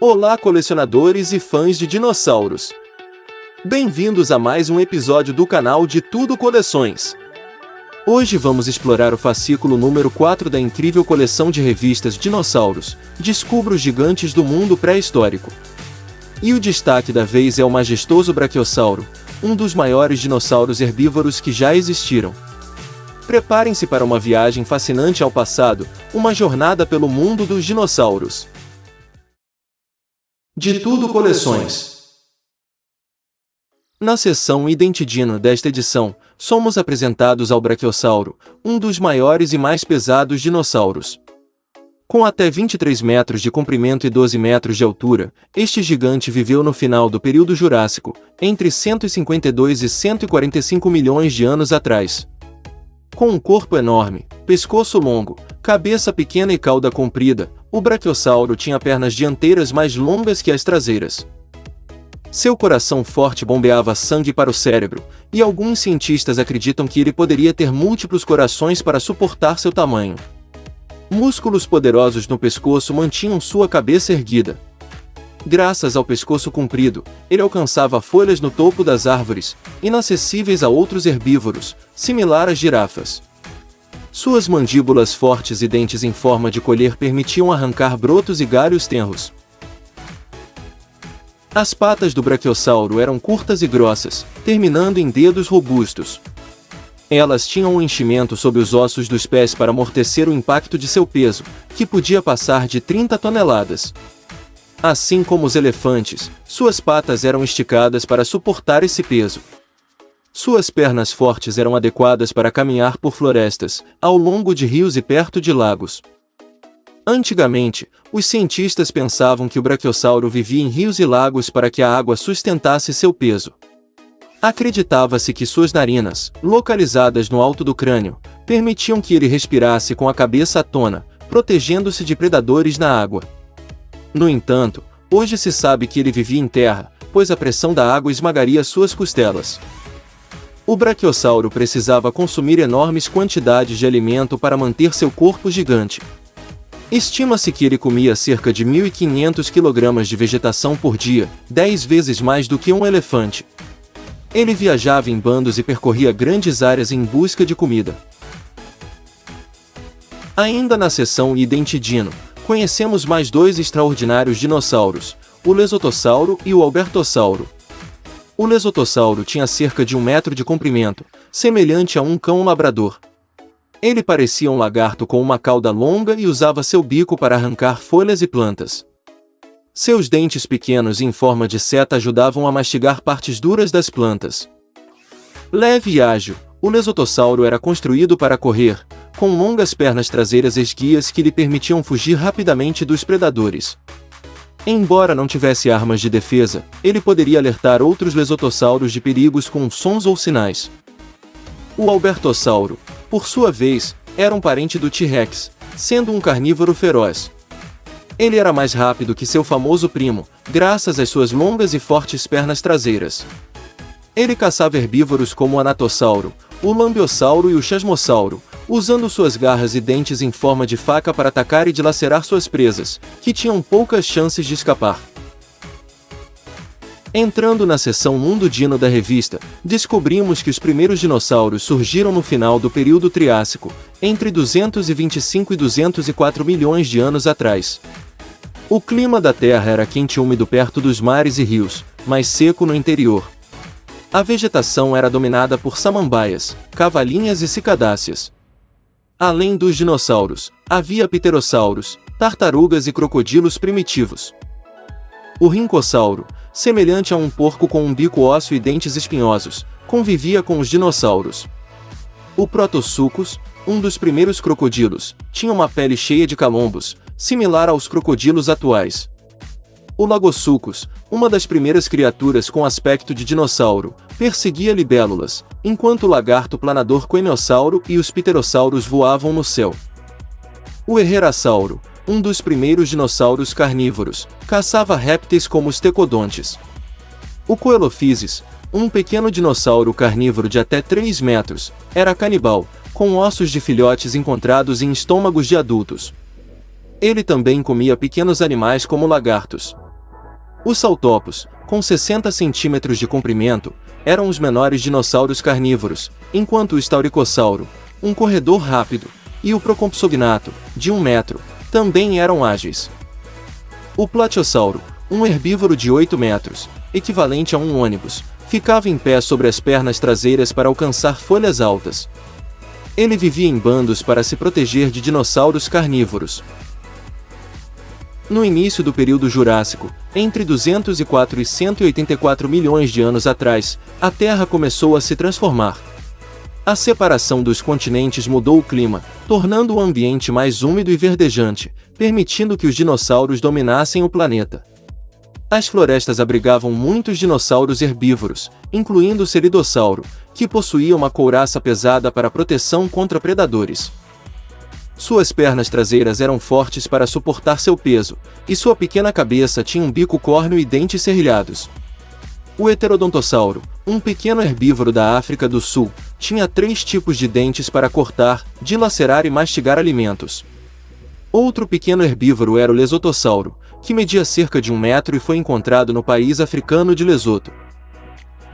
Olá, colecionadores e fãs de dinossauros! Bem-vindos a mais um episódio do canal de Tudo Coleções. Hoje vamos explorar o fascículo número 4 da incrível coleção de revistas Dinossauros, Descubra os Gigantes do Mundo Pré-Histórico. E o destaque da vez é o majestoso Brachiosauro, um dos maiores dinossauros herbívoros que já existiram. Preparem-se para uma viagem fascinante ao passado, uma jornada pelo mundo dos dinossauros. De Tudo Coleções. Na seção Identidino desta edição, somos apresentados ao Brachiosauro, um dos maiores e mais pesados dinossauros. Com até 23 metros de comprimento e 12 metros de altura, este gigante viveu no final do período Jurássico, entre 152 e 145 milhões de anos atrás. Com um corpo enorme, pescoço longo, cabeça pequena e cauda comprida, o Brachiosauro tinha pernas dianteiras mais longas que as traseiras. Seu coração forte bombeava sangue para o cérebro, e alguns cientistas acreditam que ele poderia ter múltiplos corações para suportar seu tamanho. Músculos poderosos no pescoço mantinham sua cabeça erguida. Graças ao pescoço comprido, ele alcançava folhas no topo das árvores, inacessíveis a outros herbívoros, similar às girafas. Suas mandíbulas fortes e dentes em forma de colher permitiam arrancar brotos e galhos tenros. As patas do Brachiosauro eram curtas e grossas, terminando em dedos robustos. Elas tinham um enchimento sob os ossos dos pés para amortecer o impacto de seu peso, que podia passar de 30 toneladas. Assim como os elefantes, suas patas eram esticadas para suportar esse peso. Suas pernas fortes eram adequadas para caminhar por florestas, ao longo de rios e perto de lagos. Antigamente, os cientistas pensavam que o Brachiosauro vivia em rios e lagos para que a água sustentasse seu peso. Acreditava-se que suas narinas, localizadas no alto do crânio, permitiam que ele respirasse com a cabeça à tona, protegendo-se de predadores na água. No entanto, hoje se sabe que ele vivia em terra, pois a pressão da água esmagaria suas costelas. O Brachiosauro precisava consumir enormes quantidades de alimento para manter seu corpo gigante. Estima-se que ele comia cerca de 1.500 kg de vegetação por dia, 10 vezes mais do que um elefante. Ele viajava em bandos e percorria grandes áreas em busca de comida. Ainda na seção Identidino, conhecemos mais dois extraordinários dinossauros, o Lesotossauro e o Albertossauro. O Lesotossauro tinha cerca de 1 metro de comprimento, semelhante a um cão labrador. Ele parecia um lagarto com uma cauda longa e usava seu bico para arrancar folhas e plantas. Seus dentes pequenos em forma de seta ajudavam a mastigar partes duras das plantas. Leve e ágil, o Lesotossauro era construído para correr, com longas pernas traseiras esguias que lhe permitiam fugir rapidamente dos predadores. Embora não tivesse armas de defesa, ele poderia alertar outros lesotossauros de perigos com sons ou sinais. O Albertossauro, por sua vez, era um parente do T-Rex, sendo um carnívoro feroz. Ele era mais rápido que seu famoso primo, graças às suas longas e fortes pernas traseiras. Ele caçava herbívoros como o Anatossauro, o Lambeossauro e o Chasmossauro, usando suas garras e dentes em forma de faca para atacar e dilacerar suas presas, que tinham poucas chances de escapar. Entrando na seção Mundo Dino da revista, descobrimos que os primeiros dinossauros surgiram no final do período Triássico, entre 225 e 204 milhões de anos atrás. O clima da Terra era quente e úmido perto dos mares e rios, mas seco no interior. A vegetação era dominada por samambaias, cavalinhas e cicadáceas. Além dos dinossauros, havia pterossauros, tartarugas e crocodilos primitivos. O Rincossauro, semelhante a um porco com um bico ósseo e dentes espinhosos, convivia com os dinossauros. O Protosuchus, um dos primeiros crocodilos, tinha uma pele cheia de calombos, similar aos crocodilos atuais. O Lagosuchus, uma das primeiras criaturas com aspecto de dinossauro, perseguia libélulas, enquanto o lagarto planador Coenossauro e os pterossauros voavam no céu. O Herrerasauro, um dos primeiros dinossauros carnívoros, caçava répteis como os tecodontes. O Coelophysis, um pequeno dinossauro carnívoro de até 3 metros, era canibal, com ossos de filhotes encontrados em estômagos de adultos. Ele também comia pequenos animais como lagartos. Os saltopos, com 60 centímetros de comprimento, eram os menores dinossauros carnívoros, enquanto o Stauricossauro, um corredor rápido, e o Procompsognato, de 1 metro, também eram ágeis. O Plateossauro, um herbívoro de 8 metros, equivalente a um ônibus, ficava em pé sobre as pernas traseiras para alcançar folhas altas. Ele vivia em bandos para se proteger de dinossauros carnívoros. No início do período Jurássico, entre 204 e 184 milhões de anos atrás, a Terra começou a se transformar. A separação dos continentes mudou o clima, tornando o ambiente mais úmido e verdejante, permitindo que os dinossauros dominassem o planeta. As florestas abrigavam muitos dinossauros herbívoros, incluindo o Ceridossauro, que possuía uma couraça pesada para proteção contra predadores. Suas pernas traseiras eram fortes para suportar seu peso, e sua pequena cabeça tinha um bico córneo e dentes serrilhados. O Heterodontossauro, um pequeno herbívoro da África do Sul, tinha 3 tipos de dentes para cortar, dilacerar e mastigar alimentos. Outro pequeno herbívoro era o Lesotossauro, que media cerca de 1 metro e foi encontrado no país africano de Lesoto.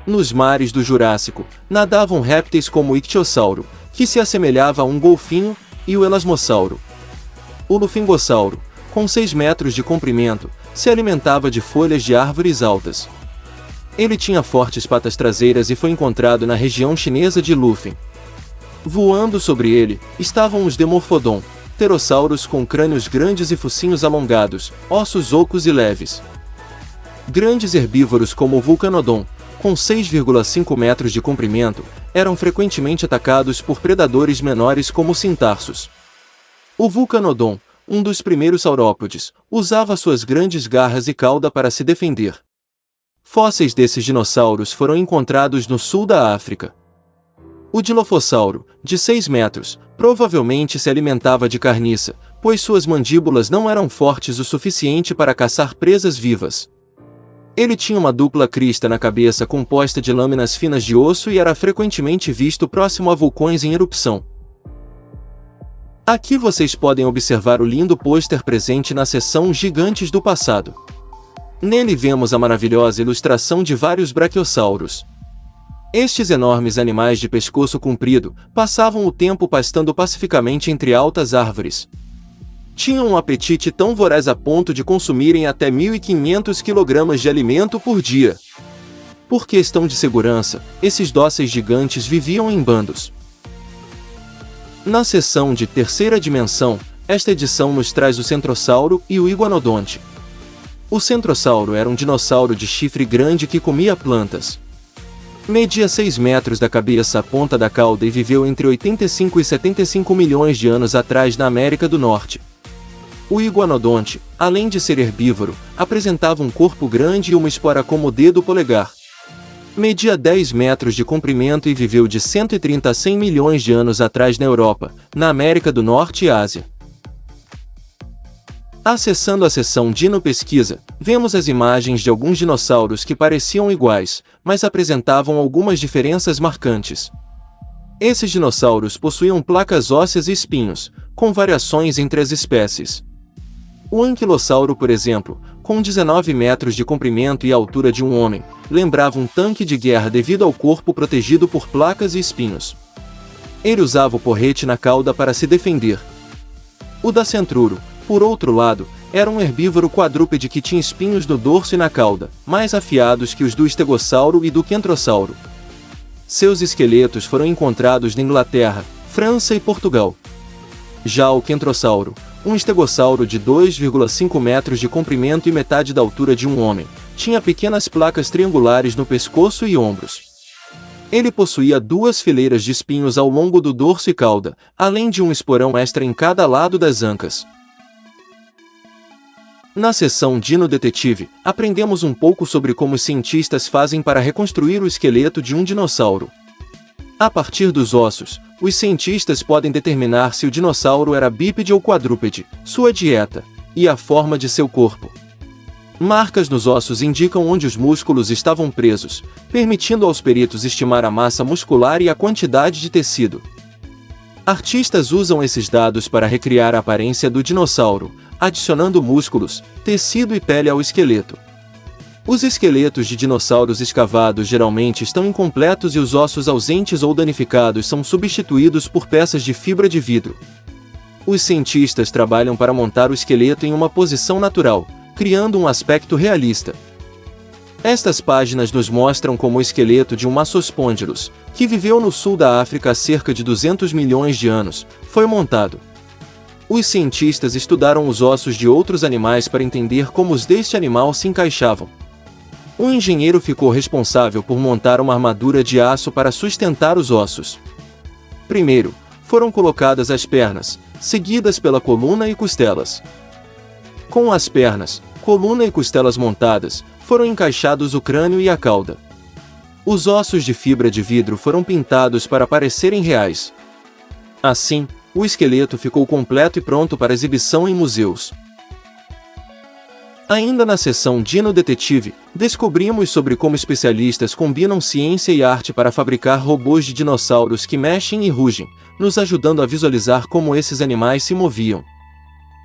Nos mares do Jurássico, nadavam répteis como o Ictiosauro, que se assemelhava a um golfinho, e o Elasmossauro. O Lufingossauro, com 6 metros de comprimento, se alimentava de folhas de árvores altas. Ele tinha fortes patas traseiras e foi encontrado na região chinesa de Lufeng. Voando sobre ele, estavam os Demorphodon, pterossauros com crânios grandes e focinhos alongados, ossos ocos e leves. Grandes herbívoros como o Vulcanodon, com 6,5 metros de comprimento, eram frequentemente atacados por predadores menores como cintarsos. O Vulcanodon, um dos primeiros saurópodes, usava suas grandes garras e cauda para se defender. Fósseis desses dinossauros foram encontrados no sul da África. O Dilophosauro, de 6 metros, provavelmente se alimentava de carniça, pois suas mandíbulas não eram fortes o suficiente para caçar presas vivas. Ele tinha uma dupla crista na cabeça composta de lâminas finas de osso e era frequentemente visto próximo a vulcões em erupção. Aqui vocês podem observar o lindo pôster presente na seção Gigantes do Passado. Nele vemos a maravilhosa ilustração de vários braquiossauros. Estes enormes animais de pescoço comprido passavam o tempo pastando pacificamente entre altas árvores. Tinham um apetite tão voraz a ponto de consumirem até 1.500 kg de alimento por dia. Por questão de segurança, esses dóceis gigantes viviam em bandos. Na seção de Terceira Dimensão, esta edição nos traz o Centrossauro e o Iguanodonte. O Centrossauro era um dinossauro de chifre grande que comia plantas. Media 6 metros da cabeça à ponta da cauda e viveu entre 85 e 75 milhões de anos atrás na América do Norte. O Iguanodonte, além de ser herbívoro, apresentava um corpo grande e uma espora como o dedo polegar. Media 10 metros de comprimento e viveu de 130 a 100 milhões de anos atrás na Europa, na América do Norte e Ásia. Acessando a seção Dino Pesquisa, vemos as imagens de alguns dinossauros que pareciam iguais, mas apresentavam algumas diferenças marcantes. Esses dinossauros possuíam placas ósseas e espinhos, com variações entre as espécies. O Anquilossauro, por exemplo, com 19 metros de comprimento e a altura de um homem, lembrava um tanque de guerra devido ao corpo protegido por placas e espinhos. Ele usava o porrete na cauda para se defender. O Dacentruro, por outro lado, era um herbívoro quadrúpede que tinha espinhos no dorso e na cauda, mais afiados que os do Estegossauro e do Kentrossauro. Seus esqueletos foram encontrados na Inglaterra, França e Portugal. Já o Kentrossauro, um estegossauro de 2,5 metros de comprimento e metade da altura de um homem, tinha pequenas placas triangulares no pescoço e ombros. Ele possuía 2 fileiras de espinhos ao longo do dorso e cauda, além de um esporão extra em cada lado das ancas. Na seção Dino Detetive, aprendemos um pouco sobre como os cientistas fazem para reconstruir o esqueleto de um dinossauro. A partir dos ossos, os cientistas podem determinar se o dinossauro era bípede ou quadrúpede, sua dieta, e a forma de seu corpo. Marcas nos ossos indicam onde os músculos estavam presos, permitindo aos peritos estimar a massa muscular e a quantidade de tecido. Artistas usam esses dados para recriar a aparência do dinossauro, adicionando músculos, tecido e pele ao esqueleto. Os esqueletos de dinossauros escavados geralmente estão incompletos e os ossos ausentes ou danificados são substituídos por peças de fibra de vidro. Os cientistas trabalham para montar o esqueleto em uma posição natural, criando um aspecto realista. Estas páginas nos mostram como o esqueleto de um Massospondylus, que viveu no sul da África há cerca de 200 milhões de anos, foi montado. Os cientistas estudaram os ossos de outros animais para entender como os deste animal se encaixavam. Um engenheiro ficou responsável por montar uma armadura de aço para sustentar os ossos. Primeiro, foram colocadas as pernas, seguidas pela coluna e costelas. Com as pernas, coluna e costelas montadas, foram encaixados o crânio e a cauda. Os ossos de fibra de vidro foram pintados para parecerem reais. Assim, o esqueleto ficou completo e pronto para exibição em museus. Ainda na seção Dino Detetive, descobrimos sobre como especialistas combinam ciência e arte para fabricar robôs de dinossauros que mexem e rugem, nos ajudando a visualizar como esses animais se moviam.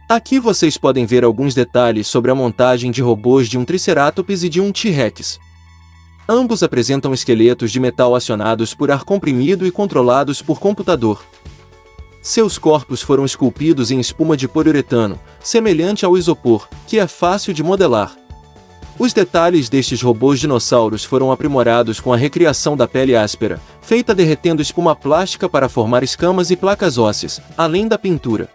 Aqui vocês podem ver alguns detalhes sobre a montagem de robôs de um Triceratops e de um T-Rex. Ambos apresentam esqueletos de metal acionados por ar comprimido e controlados por computador. Seus corpos foram esculpidos em espuma de poliuretano, semelhante ao isopor, que é fácil de modelar. Os detalhes destes robôs dinossauros foram aprimorados com a recriação da pele áspera, feita derretendo espuma plástica para formar escamas e placas ósseas, além da pintura.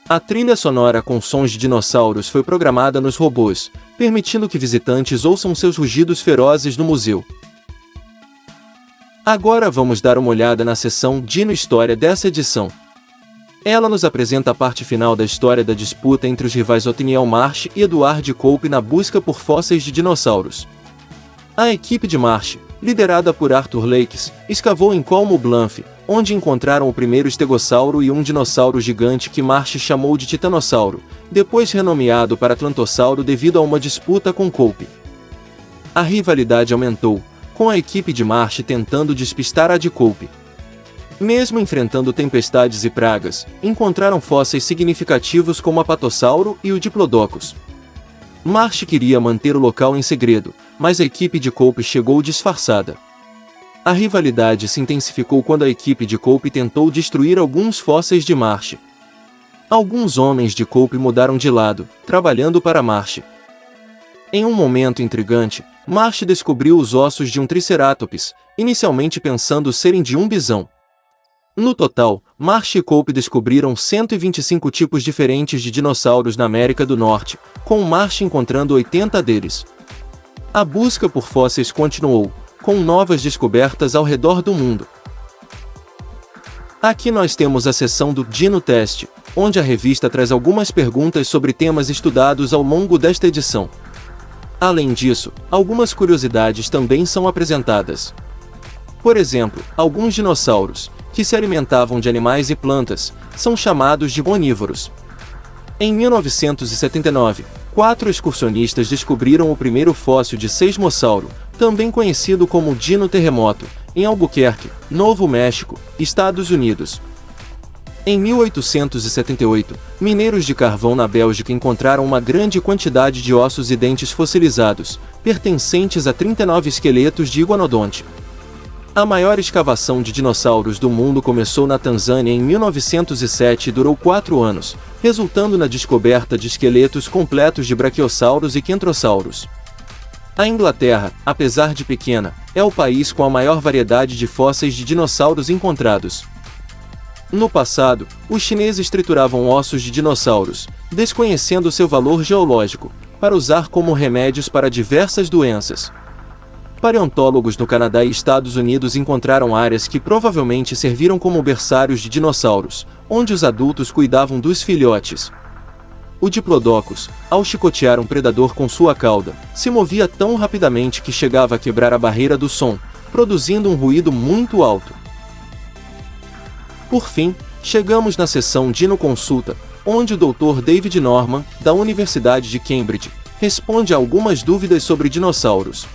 A trilha sonora com sons de dinossauros foi programada nos robôs, permitindo que visitantes ouçam seus rugidos ferozes no museu. Agora vamos dar uma olhada na seção Dino História dessa edição. Ela nos apresenta a parte final da história da disputa entre os rivais Othniel Marsh e Edward Cope na busca por fósseis de dinossauros. A equipe de Marsh, liderada por Arthur Lakes, escavou em Colmo Bluff, onde encontraram o primeiro estegossauro e um dinossauro gigante que Marsh chamou de Titanossauro, depois renomeado para Atlantossauro devido a uma disputa com Cope. A rivalidade aumentou, com a equipe de Marsh tentando despistar a de Cope. Mesmo enfrentando tempestades e pragas, encontraram fósseis significativos como o Apatossauro e o Diplodocus. Marsh queria manter o local em segredo, mas a equipe de Cope chegou disfarçada. A rivalidade se intensificou quando a equipe de Cope tentou destruir alguns fósseis de Marsh. Alguns homens de Cope mudaram de lado, trabalhando para Marsh. Em um momento intrigante, Marsh descobriu os ossos de um Triceratops, inicialmente pensando serem de um bisão. No total, Marsh e Cope descobriram 125 tipos diferentes de dinossauros na América do Norte, com Marsh encontrando 80 deles. A busca por fósseis continuou, com novas descobertas ao redor do mundo. Aqui nós temos a seção do Dino Test, onde a revista traz algumas perguntas sobre temas estudados ao longo desta edição. Além disso, algumas curiosidades também são apresentadas. Por exemplo, alguns dinossauros, que se alimentavam de animais e plantas, são chamados de onívoros. Em 1979, 4 excursionistas descobriram o primeiro fóssil de seismossauro, também conhecido como Dino Terremoto, em Albuquerque, Novo México, Estados Unidos. Em 1878, mineiros de carvão na Bélgica encontraram uma grande quantidade de ossos e dentes fossilizados, pertencentes a 39 esqueletos de iguanodonte. A maior escavação de dinossauros do mundo começou na Tanzânia em 1907 e durou 4 anos, resultando na descoberta de esqueletos completos de braquiossauros e kentrossauros. A Inglaterra, apesar de pequena, é o país com a maior variedade de fósseis de dinossauros encontrados. No passado, os chineses trituravam ossos de dinossauros, desconhecendo seu valor geológico, para usar como remédios para diversas doenças. Paleontólogos no Canadá e Estados Unidos encontraram áreas que provavelmente serviram como berçários de dinossauros, onde os adultos cuidavam dos filhotes. O Diplodocus, ao chicotear um predador com sua cauda, se movia tão rapidamente que chegava a quebrar a barreira do som, produzindo um ruído muito alto. Por fim, chegamos na seção Dino Consulta, onde o Dr. David Norman, da Universidade de Cambridge, responde a algumas dúvidas sobre dinossauros.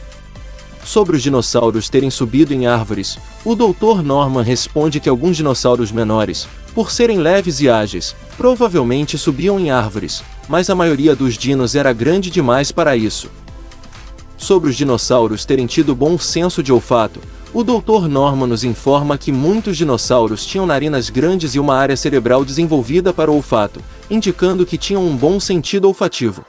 Sobre os dinossauros terem subido em árvores, o Dr. Norman responde que alguns dinossauros menores, por serem leves e ágeis, provavelmente subiam em árvores, mas a maioria dos dinos era grande demais para isso. Sobre os dinossauros terem tido bom senso de olfato, o Dr. Norman nos informa que muitos dinossauros tinham narinas grandes e uma área cerebral desenvolvida para o olfato, indicando que tinham um bom sentido olfativo.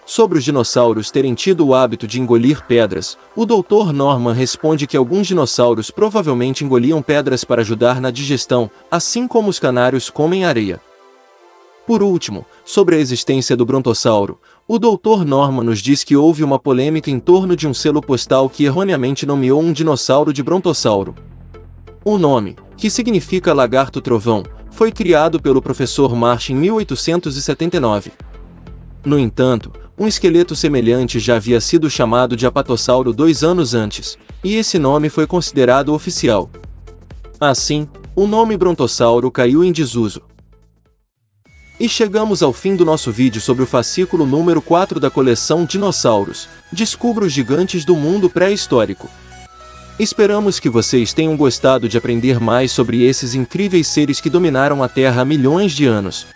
Sobre os dinossauros terem tido o hábito de engolir pedras, o Dr. Norman responde que alguns dinossauros provavelmente engoliam pedras para ajudar na digestão, assim como os canários comem areia. Por último, sobre a existência do brontossauro, o Dr. Norman nos diz que houve uma polêmica em torno de um selo postal que erroneamente nomeou um dinossauro de brontossauro. O nome, que significa lagarto trovão, foi criado pelo professor Marsh em 1879. No entanto, um esqueleto semelhante já havia sido chamado de apatossauro 2 anos antes, e esse nome foi considerado oficial. Assim, o nome brontossauro caiu em desuso. E chegamos ao fim do nosso vídeo sobre o fascículo número 4 da coleção Dinossauros, Descubra os Gigantes do Mundo Pré-Histórico. Esperamos que vocês tenham gostado de aprender mais sobre esses incríveis seres que dominaram a Terra há milhões de anos.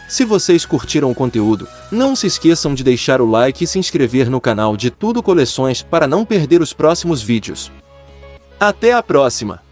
Se vocês curtiram o conteúdo, não se esqueçam de deixar o like e se inscrever no canal de Tudo Coleções para não perder os próximos vídeos. Até a próxima!